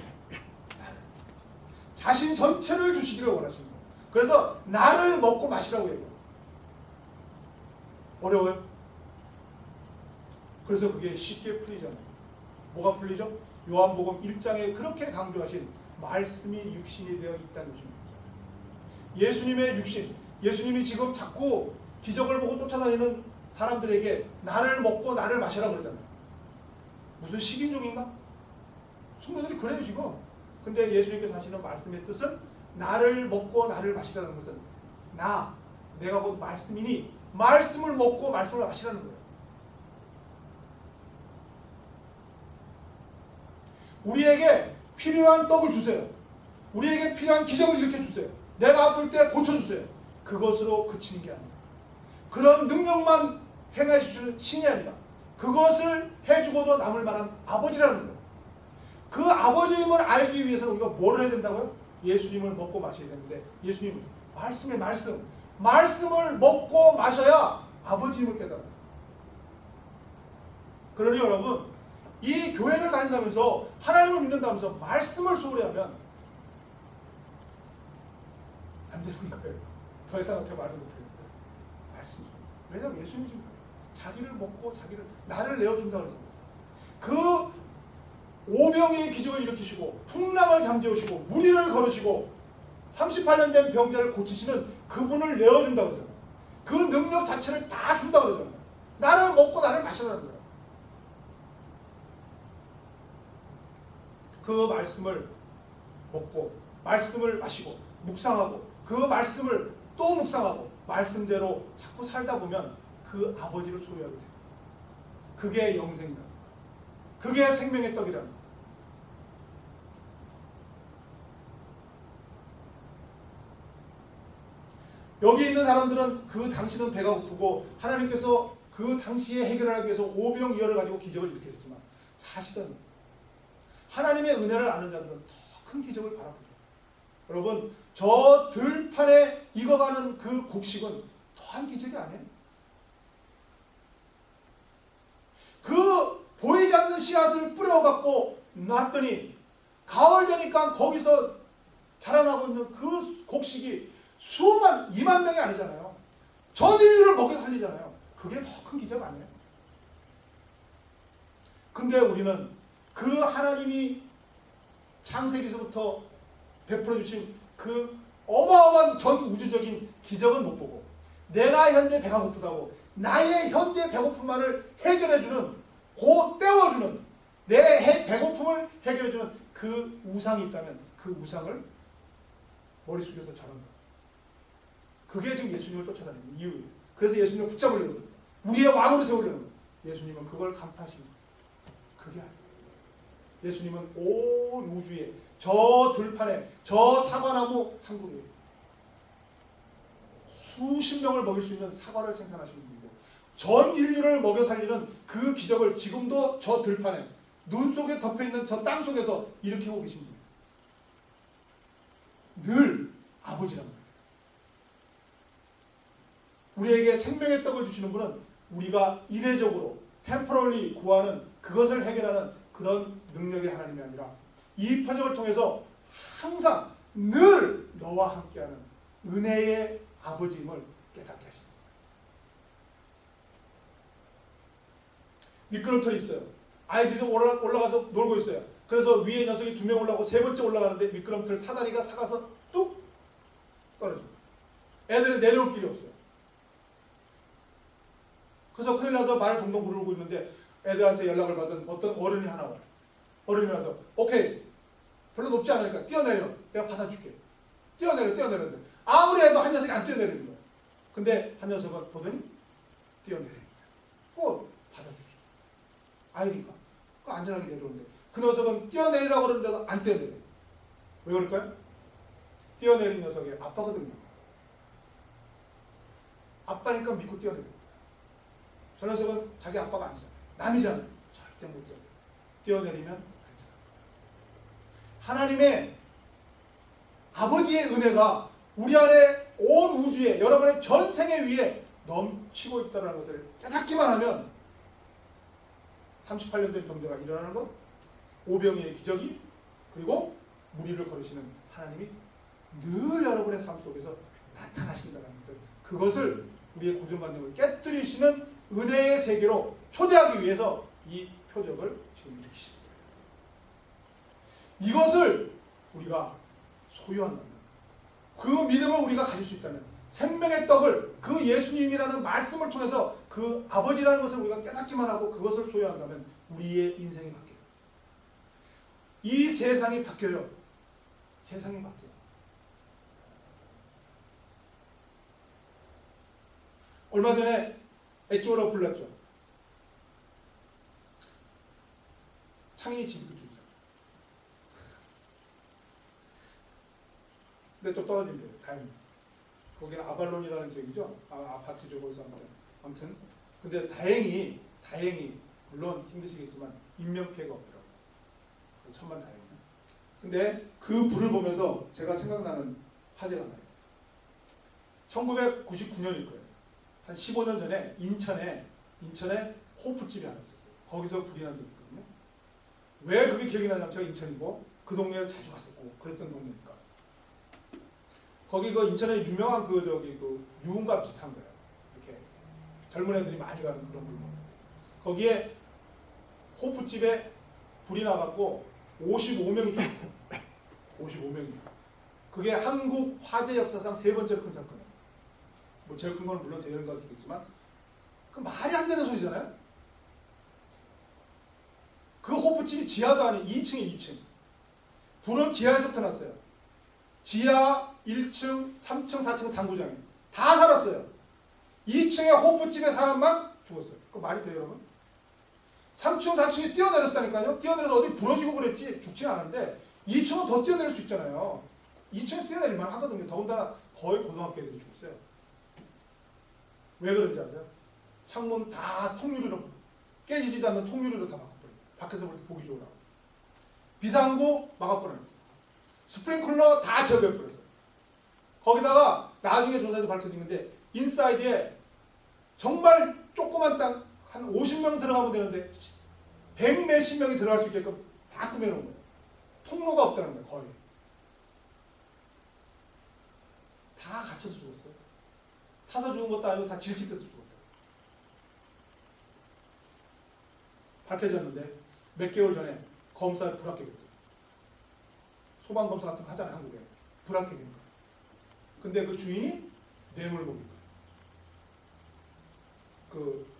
Speaker 1: 자신 전체를 주시기를 원하시는 거예요. 그래서 나를 먹고 마시라고 얘기해요. 어려워요? 그래서 그게 쉽게 풀리잖아요. 뭐가 풀리죠? 요한복음 1장에 그렇게 강조하신 말씀이 육신이 되어 있다는 것입니다. 예수님의 육신, 예수님이 지금 자꾸 기적을 보고 쫓아다니는 사람들에게 나를 먹고 나를 마시라고 그러잖아요. 무슨 식인종인가? 성도들이 그래요 지금. 근데 예수님께서 하시는 말씀의 뜻은 나를 먹고 나를 마시라는 것은 내가 곧 말씀이니 말씀을 먹고 말씀을 마시라는 거예요. 우리에게 필요한 떡을 주세요. 우리에게 필요한 기적을 일으켜 주세요. 내가 아플 때 고쳐주세요. 그것으로 그치는 게 아니에요. 그런 능력만 행해 주시는 신이 아니라 그것을 해주고도 남을 만한 아버지라는 거예요. 그 아버지임을 알기 위해서는 우리가 뭘 해야 된다고요? 예수님을 먹고 마셔야 되는데 예수님은 말씀의 말씀을 먹고 마셔야 아버지임을 깨달아요. 그러니 여러분 이 교회를 다닌다면서 하나님을 믿는다면서 말씀을 소홀히 하면 안 되는 거예요. 더 이상 어떻게 말씀 못하겠어요. 말씀. 왜냐하면 예수님이 지금 자기를 먹고 나를 내어준다고 그러잖아요. 그 오병이의 기적을 일으키시고 풍랑을 잠재우시고 무리를 걸으시고 38년 된 병자를 고치시는 그분을 내어준다고 그러잖아요. 그 능력 자체를 다 준다고 그러잖아요. 나를 먹고 나를 마시라는 거예요. 그 말씀을 먹고 말씀을 마시고 묵상하고 그 말씀을 또 묵상하고 말씀대로 자꾸 살다 보면 그 아버지를 소유하게 돼요. 그게 영생이다. 그게 생명의 떡이라는 거예요. 여기 있는 사람들은 그 당시는 배가 고프고 하나님께서 그 당시에 해결하기 위해서 오병이어를 가지고 기적을 일으켰지만 사실은 하나님의 은혜를 아는 자들은 더 큰 기적을 바라보죠. 여러분 저 들판에 익어가는 그 곡식은 더한 기적이 아니에요. 그 보이지 않는 씨앗을 뿌려갖고 놨더니 가을 되니까 거기서 자라나고 있는 그 곡식이 2만 명이 아니잖아요. 전 인류를 먹여 살리잖아요. 그게 더 큰 기적 아니에요? 근데 우리는 그 하나님이 창세기서부터 베풀어 주신 그 어마어마한 전 우주적인 기적은 못 보고 내가 현재 배가 고프다고 나의 현재 배고픔만을 해결해주는 때워주는 내 배고픔을 해결해주는 그 우상이 있다면 그 우상을 머리 숙여서 절한다. 그게 지금 예수님을 쫓아다니는 이유예요. 그래서 예수님을 붙잡으려는 거예요. 우리의 왕으로 세우려는 거예요. 예수님은 그걸 간파하십니다. 그게 아니에요. 예수님은 온 우주에 저 들판에 저 사과나무 한 그루에 수십 명을 먹일 수 있는 사과를 생산하시는 분이고 전 인류를 먹여 살리는 그 기적을 지금도 저 들판에 눈 속에 덮여있는 저 땅 속에서 일으키고 계신 분이에요. 늘 아버지란 말이에요. 우리에게 생명의 떡을 주시는 분은 우리가 이례적으로 템포럴리 구하는 그것을 해결하는 그런 능력의 하나님이 아니라 이 표적을 통해서 항상 늘 너와 함께하는 은혜의 아버지임을 깨닫게 하십니다. 미끄럼틀이 있어요. 아이들이 올라가서 놀고 있어요. 그래서 위에 녀석이 2명 올라가고 3번째 올라가는데 미끄럼틀 사다리가 사가서 뚝 떨어집니다. 애들이 내려올 길이 없어요. 그래서 큰일 나서 말을 동동 부르고 있는데 애들한테 연락을 받은 어떤 어른이 하나 와요. 어른이 와서 오케이 별로 높지 않으니까 뛰어내려. 내가 받아줄게. 뛰어내렸는데 아무리 해도 한 녀석이 안 뛰어내리는 거예요. 근데 한 녀석은 보더니 뛰어내리는 거예요. 꼭 받아주죠. 아이니까. 그 안전하게 내려오는데 그 녀석은 뛰어내리라고 그러는데도 안 뛰어내려요. 왜 그럴까요? 뛰어내린 녀석의 아빠거든요. 아빠니까 믿고 뛰어내려요. 저 녀석은 자기 아빠가 아니잖아요. 남이잖아요. 절대 못 뛰어내려요. 뛰어내리면 안전합니다. 하나님의 아버지의 은혜가 우리 안에 온 우주에 여러분의 전생에 위에 넘치고 있다는 것을 깨닫기만 하면 38년 된 병자가 일어나는 것, 오병이의 기적이, 그리고 무리를 걸으시는 하나님이 늘 여러분의 삶 속에서 나타나신다는 것을, 그것을 우리의 고정관념을 깨뜨리시는 은혜의 세계로 초대하기 위해서 이 표적을 지금 일으키시는 거예요. 이것을 우리가 소유한다면, 그 믿음을 우리가 가질 수 있다면, 생명의 떡을 그 예수님이라는 말씀을 통해서 그 아버지라는 것을 우리가 깨닫기만 하고 그것을 소유한다면 우리의 인생이 바뀌어요. 이 세상이 바뀌어요. 세상이 바뀌어요. 얼마 전에 엣지오라고 불렀죠. 창인이 집 그쪽이죠. 근데 좀 떨어지면 돼요. 다행히. 거기는 아발론이라는 지역이죠. 아파트죠. 거기서 아무튼. 근데 다행히 물론 힘드시겠지만 인명피해가 없더라고요. 천만 다행이에요. 근데 그 불을 보면서 제가 생각나는 화제가 하나 있어요. 1999년일 거예요. 한 15년 전에 인천에 호프집이 하나 있었어요. 거기서 불이 난 적이 있거든요. 왜 그게 기억이 나냐면 제가 인천이고 그 동네를 자주 갔었고 그랬던 동네니까. 거기 그 인천에 유명한 그 유흥가 비슷한 거예요. 이렇게 젊은 애들이 많이 가는 그런 걸 먹는데 거기에 호프집에 불이 나갖고 55명이 죽었어요. 55명이. 그게 한국 화재 역사상 세 번째로 큰 사건이에요. 뭐 제일 큰 건 물론 대형가겠지만 그 말이 안 되는 소리잖아요. 그 호프집이 지하도 아닌 2층에 2층. 불은 지하에서부터 났어요. 지하 1층, 3층, 4층 당구장에 다 살았어요. 2층에 호프집에 사람만 죽었어요. 그 말이 돼요, 여러분? 3층, 4층이 뛰어내렸다니까요. 뛰어내려서 어디 부러지고 그랬지 죽진 않은데 2층은 더 뛰어내릴 수 있잖아요. 2층에 뛰어내릴만 하거든요. 더군다나 거의 고등학교 애들이 죽었어요. 왜 그런지 아세요? 창문 다 통유리로 깨지지도 않는 통유리로 다 막아버려요. 밖에서 볼 때 보기 좋으라고. 비상구 막아버렸어요. 스프링클러 다 제거해버렸어요. 거기다가 나중에 조사에서 밝혀진 건데 인사이드에 정말 조그만 땅 한 50명 들어가면 되는데 100 몇십 명이 들어갈 수 있게끔 다 꾸며놓은 거예요. 통로가 없다는 거예요. 거의. 다 갇혀서 죽었어요. 타서 죽은 것도 아니고 다 질식돼서 죽었다. 밝혀졌는데 몇 개월 전에 검사에 불합격했대요. 소방검사 같은 거 하잖아요. 한국에. 불합격인 거예요. 근데 그 주인이 뇌물목인 거예요.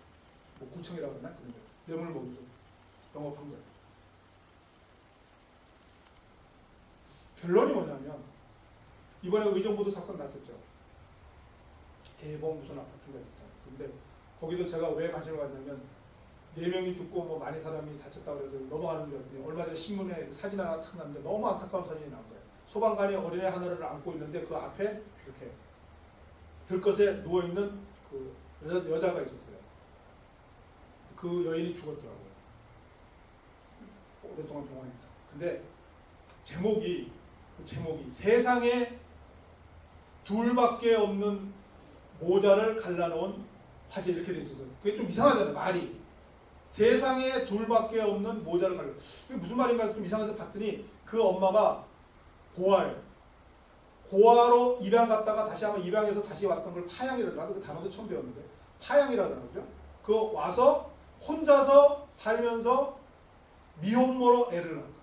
Speaker 1: 뭐 구청이라고 하나? 그런데 뇌물목이죠. 영업한 거예요. 결론이 뭐냐면 이번에 의정부도 사건 났었죠. 대봉 무슨 아파트가 있었잖아요. 근데 거기도 제가 왜 관심을 갖냐면 4명이 죽고 뭐 많이 사람이 다쳤다고 해서 넘어가는 줄 알았더니 얼마 전에 신문에 사진 하나 탁 났는데 너무 안타까운 사진이 나온 거예요. 소방관이 어린애 하나를 안고 있는데 그 앞에 이렇게 들것에 누워있는 그 여자가 있었어요. 그 여인이 죽었더라고요. 오랫동안 병원에 있다. 근데 제목이 세상에 둘밖에 없는 모자를 갈라놓은 화재 이렇게 돼 있어서 그게 좀 이상하잖아요. 말이. 세상에 둘밖에 없는 모자를 갈라. 그게 무슨 말인가 해서 좀 이상해서 봤더니 그 엄마가 고아예요. 고아로 입양 갔다가 다시 한번 입양해서 다시 왔던 걸 파양이라고 하는데 그 단어도 처음 배웠는데 파양이라고 하죠. 그 와서 혼자서 살면서 미혼모로 애를 낳은 거예요.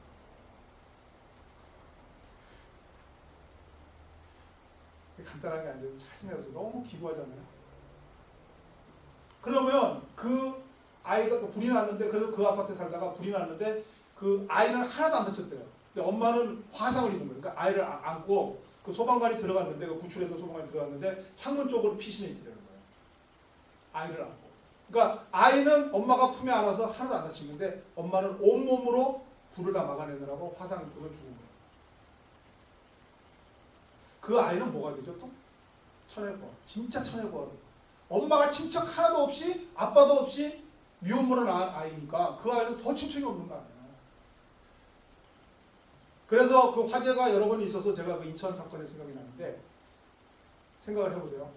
Speaker 1: 간단한 게 아니고 잘 생각해서 너무 기구하잖아요. 그러면 그 아이가 불이 났는데, 그래서 그 아파트에 살다가 불이 났는데 그 아이는 하나도 안 다쳤대요. 근데 엄마는 화상을 입은 거예요. 그러니까 아이를 안고 그 소방관이 들어갔는데, 그 구출해서 소방관이 들어갔는데 창문 쪽으로 피신해 있더라는 거예요. 아이를 안고. 그러니까 아이는 엄마가 품에 안아서 하나도 안 다치는데 엄마는 온몸으로 불을 다 막아내느라고 화상 입고서 죽은 거예요. 그 아이는 뭐가 되죠 또? 천혜고. 진짜 천혜고. 엄마가 친척 하나도 없이 아빠도 없이 미혼모로 낳은 아이니까 그 아이는 더 친척이 없는 거 아니에요. 그래서 그 화재가 여러 번 있어서 제가 그 인천 사건이 생각이 나는데, 생각을 해보세요.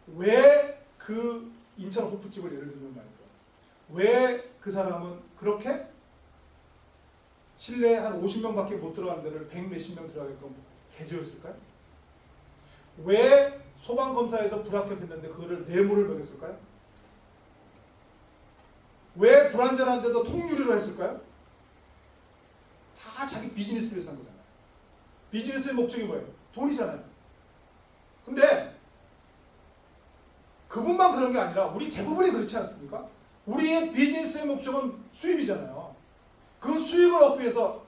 Speaker 1: 왜 그 인천 호프집을 예를 들면 말이죠. 왜 그 사람은 그렇게 실내에 한 50명밖에 못 들어가는 데를 100 몇십 명 들어가게끔 개조했을까요? 왜 소방검사에서 불합격했는데 그거를 뇌물을 먹였을까요? 왜 불안전한데도 통유리로 했을까요? 다 자기 비즈니스 위해서 한 거잖아요. 비즈니스의 목적이 뭐예요? 돈이잖아요. 근데 그분만 그런 게 아니라 우리 대부분이 그렇지 않습니까? 우리의 비즈니스의 목적은 수입이잖아요. 그 수익을 얻기 위해서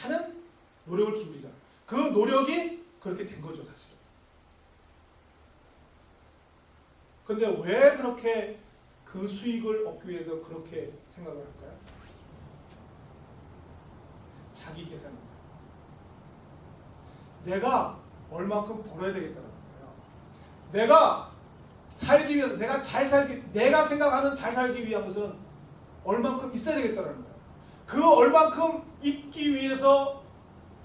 Speaker 1: 많은 노력을 기울이잖아요. 그 노력이 그렇게 된 거죠, 사실은. 근데 왜 그렇게 그 수익을 얻기 위해서 그렇게 생각을 할까요? 자기 계산입니다. 내가 얼만큼 벌어야 되겠다는 거예요. 내가 살기 위해서, 내가 생각하는 잘 살기 위한 것은 얼만큼 있어야 되겠다는 거예요. 그 얼만큼 있기 위해서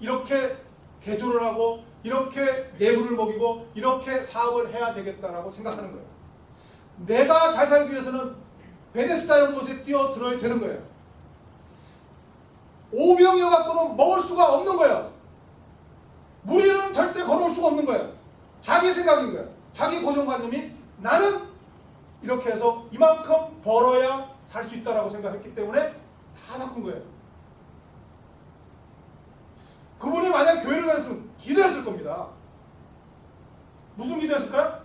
Speaker 1: 이렇게 개조를 하고 이렇게 내부를 먹이고 이렇게 사업을 해야 되겠다라고 생각하는 거예요. 내가 잘 살기 위해서는 베데스다 연못에 뛰어들어야 되는 거예요. 오병이어 갖고는 먹을 수가 없는 거예요. 무리는 절대 걸어올 수가 없는 거예요. 자기 생각인 거예요. 자기 고정관념이 나는 이렇게 해서 이만큼 벌어야 살 수 있다라고 생각했기 때문에 다 바꾼 거예요. 그분이 만약 교회를 다녔으면 기도했을 겁니다. 무슨 기도했을까요?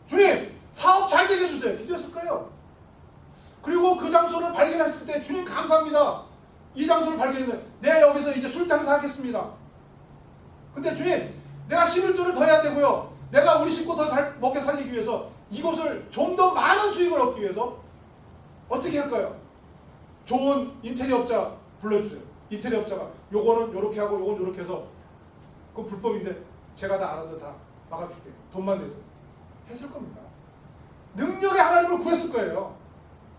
Speaker 1: 주님, 사업 잘 되게 해주세요. 기도했을 거예요. 그리고 그 장소를 발견했을 때 주님 감사합니다. 이 장소를 발견했는데 내가 여기서 이제 술 장사 하겠습니다. 근데 주님, 내가 11조를 더 해야 되고요. 내가 우리 식구 더 잘 먹게 살리기 위해서 이곳을 좀 더 많은 수익을 얻기 위해서 어떻게 할까요? 좋은 인테리어업자 불러주세요. 인테리어업자가 요거는 요렇게 하고 요건 요렇게 해서, 그건 불법인데 제가 다 알아서 다 막아줄게요. 돈만 내서. 했을 겁니다. 능력의 하나님을 구했을 거예요.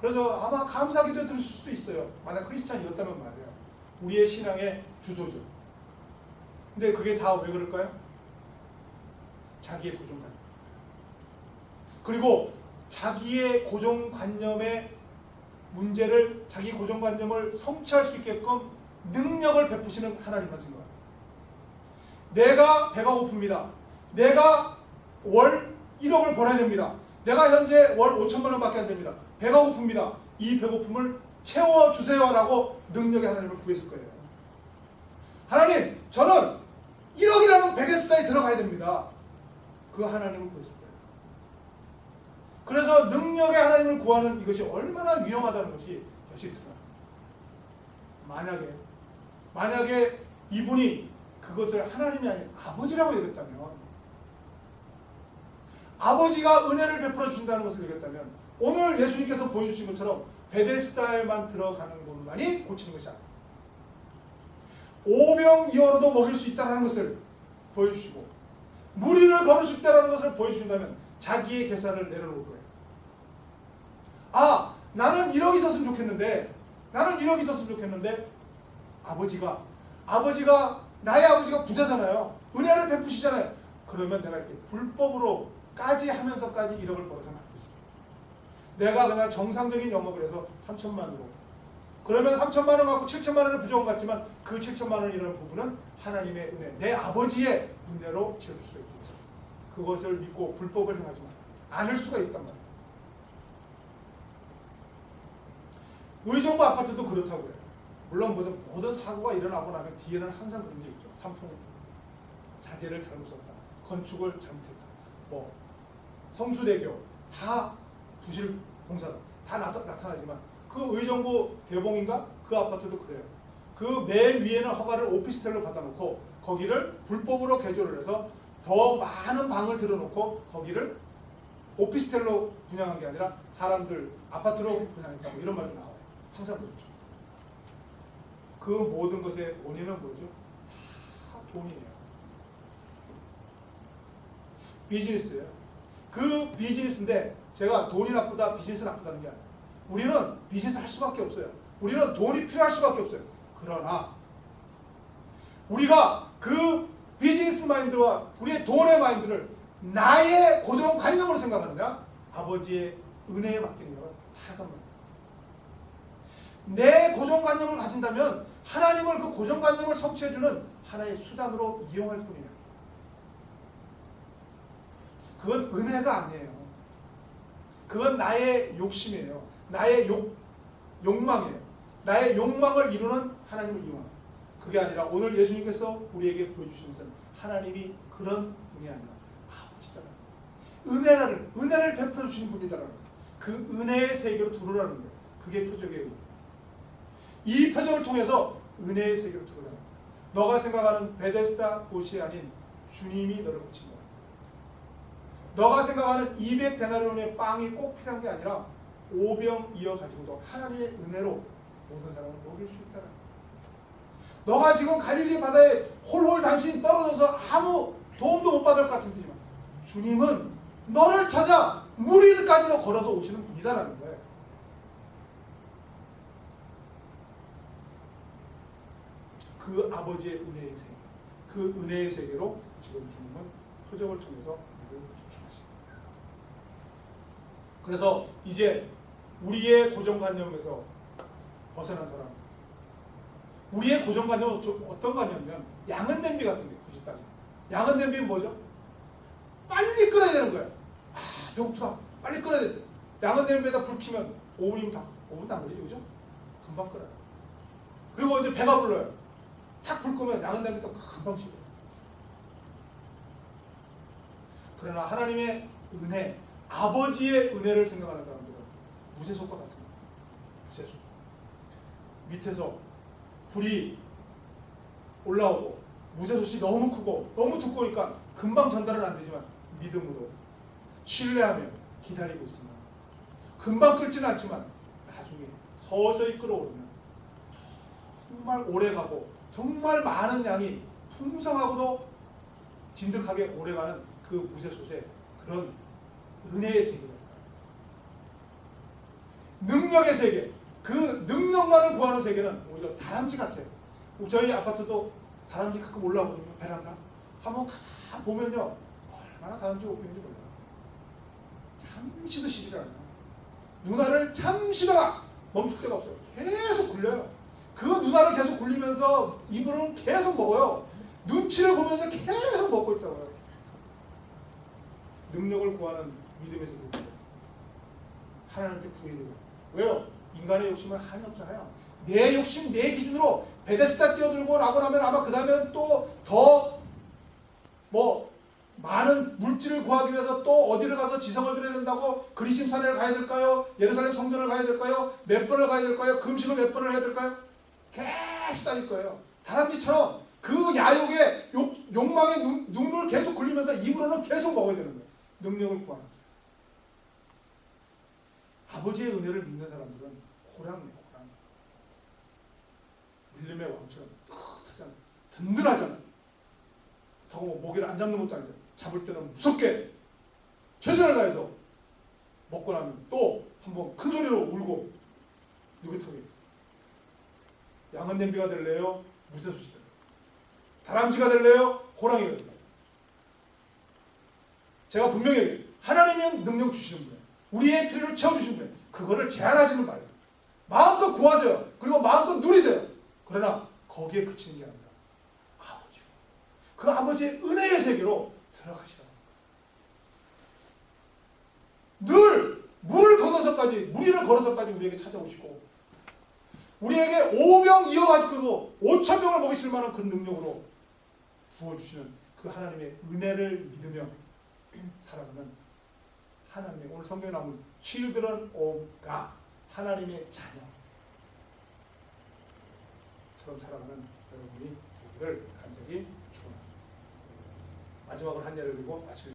Speaker 1: 그래서 아마 감사 기도에 들으실 수도 있어요. 만약 크리스찬이었다면 말이에요. 우리의 신앙의 주소죠. 근데 그게 다 왜 그럴까요? 자기의 고정관념. 그리고 자기의 고정관념의 문제를, 자기 고정관념을 성취할 수 있게끔 능력을 베푸시는 하나님만 생각합니다. 내가 배가 고픕니다. 내가 월 1억을 벌어야 됩니다. 내가 현재 월 5천만 원밖에 안 됩니다. 배가 고픕니다. 이 배고픔을 채워주세요 라고 능력의 하나님을 구했을 거예요. 하나님, 저는 1억이라는 베데스다에 들어가야 됩니다. 그 하나님을 구했을 거예요. 그래서 능력의 하나님을 구하는 이것이 얼마나 위험하다는 것이 여실히 드러납니다. 만약에 이분이 그것을 하나님이 아닌 아버지라고 여겼다면, 아버지가 은혜를 베풀어 주신다는 것을 여겼다면, 오늘 예수님께서 보여주신 것처럼 베데스다에만 들어가는 것만이 고치는 것이 아니에요. 오병이어로도 먹일 수 있다는 것을 보여주시고 무리를 걸을 수 있다는 것을 보여주신다면 자기의 계산을 내려놓을 거예요. 아, 나는 1억 있었으면 좋겠는데, 아버지가 나의 아버지가 부자잖아요. 은혜를 베푸시잖아요. 그러면 내가 이렇게 불법으로까지 하면서까지 1억을 벌어서는 안 되지. 내가 그냥 정상적인 영업을 해서 3천만으로, 그러면 3천만 원 갖고 7천만 원은 부족한 것 같지만 그 7천만 원이라는 부분은 하나님의 은혜, 내 아버지의 은혜로 채울 수 있겠죠. 그것을 믿고 불법을 행하지만 않을 수가 있단 말이에요. 의정부 아파트도 그렇다고요. 물론 모든 사고가 일어나고 나면 뒤에는 항상 그런 게 있죠. 산풍. 자재를 잘못 썼다. 건축을 잘못했다. 뭐 성수대교 다 부실 공사다. 다 나타나지만 그 의정부 대봉인가 그 아파트도 그래요. 그 맨 위에는 허가를 오피스텔로 받아놓고 거기를 불법으로 개조를 해서 더 많은 방을 들어놓고 거기를 오피스텔로 분양한 게 아니라 사람들 아파트로 분양했다고 이런 말도 나와요. 항상 그렇죠. 그 모든 것의 원인은 뭐죠? 다 돈이에요. 비즈니스예요. 그 비즈니스인데 제가 돈이 나쁘다 비즈니스 나쁘다는 게 아니에요. 우리는 비즈니스 할 수밖에 없어요. 우리는 돈이 필요할 수밖에 없어요. 그러나 우리가 그 비즈니스 마인드와 우리의 돈의 마인드를 나의 고정관념으로 생각하느냐 아버지의 은혜에 맡기느냐가 하나도 안 맞아요. 내 고정관념을 가진다면 하나님을 그 고정관념을 성취해주는 하나의 수단으로 이용할 뿐이에요. 그건 은혜가 아니에요. 그건 나의 욕심이에요. 나의 욕망이에요. 나의 욕망을 이루는 하나님을 이용하는. 그게 아니라 오늘 예수님께서 우리에게 보여주시는 것은 하나님이 그런 분이 아니라 아버지다라는 은혜를 베풀어 주신 분이다라는 거예요. 그 은혜의 세계로 들어오라는 거예요. 그게 표적의 의. 이 표적을 통해서 은혜의 세계로 들어오라는 거예요. 너가 생각하는 베데스다 곳이 아닌 주님이 너를 고친다. 너가 생각하는 200데나리온의 빵이 꼭 필요한 게 아니라 오병 이어 가지고도 하나님의 은혜로 모든 사람을 먹일 수 있다는 거예요. 너가 지금 갈릴리 바다에 홀홀 단신 떨어져서 아무 도움도 못 받을 것 같은데지만 주님은 너를 찾아 무리까지도 걸어서 오시는 분이다라는 거예요. 그 아버지의 은혜의 세계, 그 은혜의 세계로 지금 주님은 표적을 통해서 우리를 추천하십니다. 그래서 이제 우리의 고정관념에서 벗어난 사람, 우리의 고정관념은 어떤 관념이냐면 양은 냄비 같은 게 굳이 따지면 양은 냄비는 뭐죠? 빨리 끓여야 되는 거야. 아 배고프다. 빨리 끓여야 돼. 양은 냄비에다 불 켜면 5분이면 다 5분도 안 걸리지 그죠? 금방 끓여요. 그리고 이제 배가 불러요. 탁 불 끄면 양은 냄비도 금방 식어요. 그러나 하나님의 은혜, 아버지의 은혜를 생각하는 사람들은 무쇠솥과 같은 거예요. 무쇠솥. 밑에서 불이 올라오고 무쇠솥이 너무 크고 너무 두꺼우니까 금방 전달은 안 되지만 믿음으로 신뢰하며 기다리고 있으면 금방 끓지는 않지만 나중에 서서히 끓어오르면 정말 오래가고 정말 많은 양이 풍성하고도 진득하게 오래가는 그 무쇠솥에 그런 은혜의 세계가 있다. 능력의 세계, 그 능력만을 구하는 세계는 오히려 다람쥐 같아요. 저희 아파트도 다람쥐 가끔 올라오거든요. 베란다. 한번 가만 보면요. 얼마나 다람쥐가 웃기는지 몰라요. 잠시도 쉬질 않아요. 누나를 잠시도 멈출 데가 없어요. 계속 굴려요. 그 누나를 계속 굴리면서 입으로는 계속 먹어요. 눈치를 보면서 계속 먹고 있다고요. 능력을 구하는 믿음의 세계. 하나님한테 구해야 돼요. 왜요? 인간의 욕심은 한이 없잖아요. 내 욕심, 내 기준으로 베데스다 뛰어들고 라고 하면 아마 그 다음에는 또 더 뭐 많은 물질을 구하기 위해서 또 어디를 가서 지성을 드려야 된다고 그리심산을 가야 될까요? 예루살렘 성전을 가야 될까요? 몇 번을 가야 될까요? 금식을 몇 번을 해야 될까요? 계속 따질 거예요. 다람쥐처럼 그 야욕의 욕망의 눈을 계속 굴리면서 입으로는 계속 먹어야 되는 거예요. 능력을 구하는 거죠. 아버지의 은혜를 믿는 사람들은 호랑이에요. 호랑이. 밀림의 왕처럼 뜨뜻하잖아요. 든든하잖아요. 더 모기를 안 잡는 것도 아니죠. 잡을 때는 무섭게 최선을 다해서 먹고 나면 또 한번 큰 소리로 울고 느긋하게. 양은 냄비가 될래요? 무쇠솥이 될래요? 다람쥐가 될래요? 호랑이가 될래요? 제가 분명히 얘기해요. 하나님은 능력 주시는 분이에요. 우리의 필요를 채워주시는 분이에요. 그거를 제한하지는 말아요. 마음껏 구하세요. 그리고 마음껏 누리세요. 그러나 거기에 그치는 게 아니라 아버지, 그 아버지의 은혜의 세계로 들어가시라고. 늘 물을 건너서까지, 무리를 걸어서까지 우리에게 찾아오시고 우리에게 5병 이어가지고도 5,000병을 먹이실 만한 그 능력으로 부어주시는 그 하나님의 은혜를 믿으며 살아가는 하나님의, 오늘 성경에 나오는 children of God, 하나님의 자녀처럼 살아가는 여러분이 되기를 간절히 축원합니다. 마지막으로 한 예를 들고 마칠